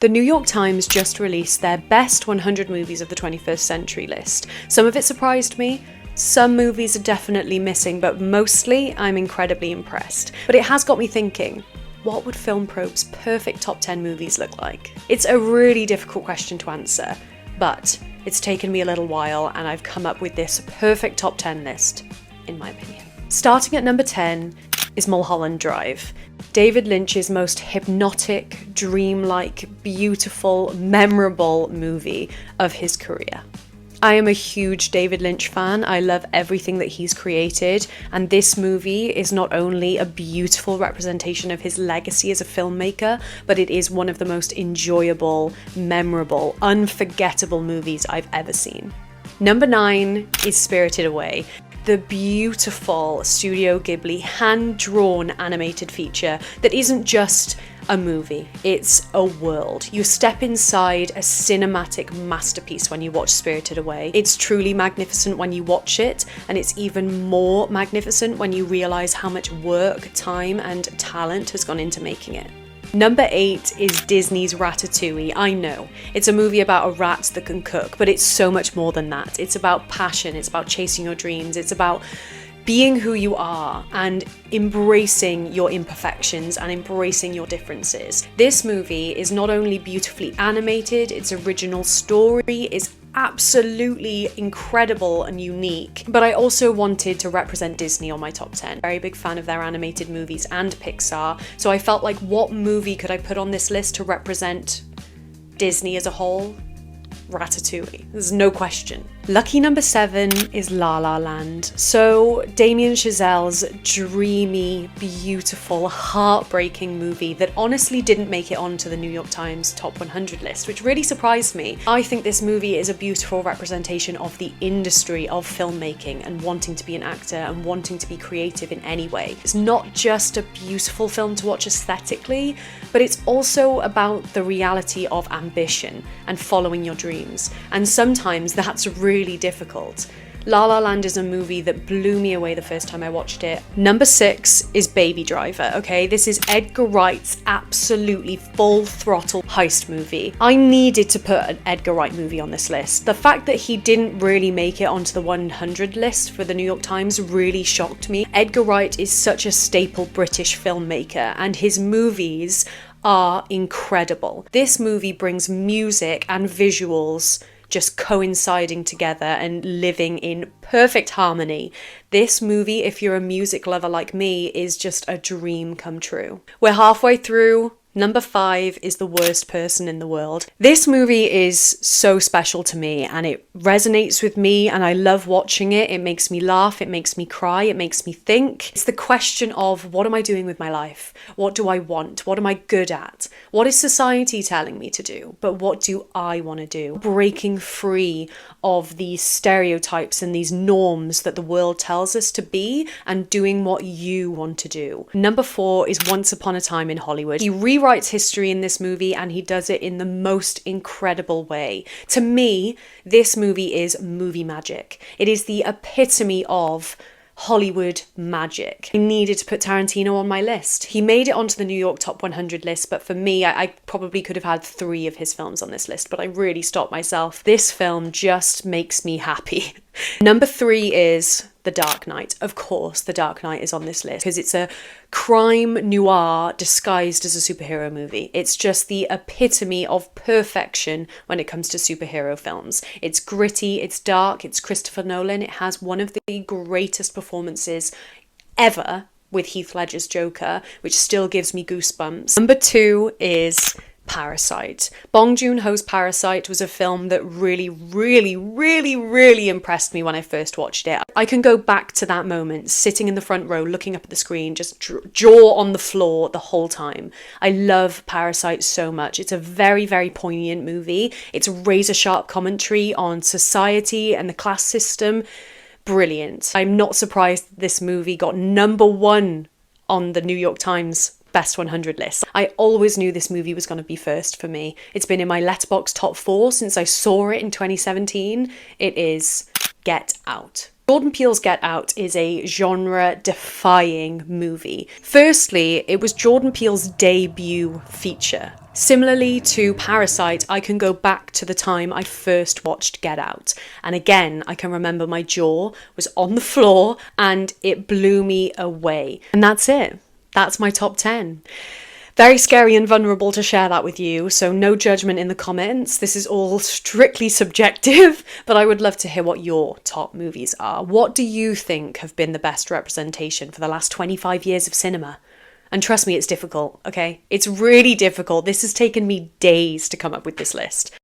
The New York Times just released their best 100 movies of the 21st century list. Some of it surprised me, some movies are definitely missing, but mostly I'm incredibly impressed. But it has got me thinking, what would Film Probe's perfect top 10 movies look like? It's a really difficult question to answer, but it's taken me a little while and I've come up with this perfect top 10 list, in my opinion. Starting at number 10 is Mulholland Drive. David Lynch's most hypnotic, dreamlike, beautiful, memorable movie of his career. I am a huge David Lynch fan. I love everything that he's created, and this movie is not only a beautiful representation of his legacy as a filmmaker, but it is one of the most enjoyable, memorable, unforgettable movies I've ever seen. Number 9 is Spirited Away. The beautiful Studio Ghibli hand-drawn animated feature that isn't just a movie, it's a world. You step inside a cinematic masterpiece when you watch Spirited Away. It's truly magnificent when you watch it, and it's even more magnificent when you realise how much work, time and talent has gone into making it. Number 8 is Disney's Ratatouille. I know, it's a movie about a rat that can cook, but it's so much more than that. It's about passion, it's about chasing your dreams, it's about being who you are and embracing your imperfections and embracing your differences. This movie is not only beautifully animated, its original story is absolutely incredible and unique, but I also wanted to represent Disney on my top 10. Very big fan of their animated movies and Pixar, so I felt like, what movie could I put on this list to represent Disney as a whole? Ratatouille. There's no question. Lucky number 7 is La La Land. So Damien Chazelle's dreamy, beautiful, heartbreaking movie that honestly didn't make it onto the New York Times top 100 list, which really surprised me. I think this movie is a beautiful representation of the industry of filmmaking and wanting to be an actor and wanting to be creative in any way. It's not just a beautiful film to watch aesthetically, but it's also about the reality of ambition and following your dreams. And sometimes that's really difficult. La La Land is a movie that blew me away the first time I watched it. Number 6 is Baby Driver, okay? This is Edgar Wright's absolutely full throttle heist movie. I needed to put an Edgar Wright movie on this list. The fact that he didn't really make it onto the 100 list for the New York Times really shocked me. Edgar Wright is such a staple British filmmaker, and his movies are incredible. This movie brings music and visuals just coinciding together and living in perfect harmony. This movie, if you're a music lover like me, is just a dream come true. We're halfway through. Number 5 is The Worst Person in the World. This movie is so special to me and it resonates with me and I love watching it. It makes me laugh, it makes me cry, it makes me think. It's the question of, what am I doing with my life? What do I want? What am I good at? What is society telling me to do? But what do I want to do? Breaking free of these stereotypes and these norms that the world tells us to be and doing what you want to do. Number 4 is Once Upon a Time in Hollywood. He rewrites history in this movie and he does it in the most incredible way. To me, this movie is movie magic. It is the epitome of Hollywood magic. I needed to put Tarantino on my list. He made it onto the New York Top 100 list, but for me, I probably could have had 3 of his films on this list, but I really stopped myself. This film just makes me happy. Number 3 is The Dark Knight. Of course, The Dark Knight is on this list because it's a crime noir disguised as a superhero movie. It's just the epitome of perfection when it comes to superhero films. It's gritty, it's dark, it's Christopher Nolan. It has one of the greatest performances ever with Heath Ledger's Joker, which still gives me goosebumps. Number 2 is Parasite. Bong Joon-ho's Parasite was a film that really impressed me when I first watched it. I can go back to that moment, sitting in the front row, looking up at the screen, just jaw on the floor the whole time. I love Parasite so much. It's a very poignant movie. It's a razor-sharp commentary on society and the class system. Brilliant. I'm not surprised this movie got number 1 on the New York Times Best 100 list. I always knew this movie was going to be first for me. It's been in my Letterboxd top 4 since I saw it in 2017. It is Get Out. Jordan Peele's Get Out is a genre-defying movie. Firstly, it was Jordan Peele's debut feature. Similarly to Parasite, I can go back to the time I first watched Get Out. And again, I can remember my jaw was on the floor and it blew me away. And that's it. That's my top 10. Very scary and vulnerable to share that with you, so no judgment in the comments. This is all strictly subjective, but I would love to hear what your top movies are. What do you think have been the best representation for the last 25 years of cinema? And trust me, it's difficult, okay? It's really difficult. This has taken me days to come up with this list.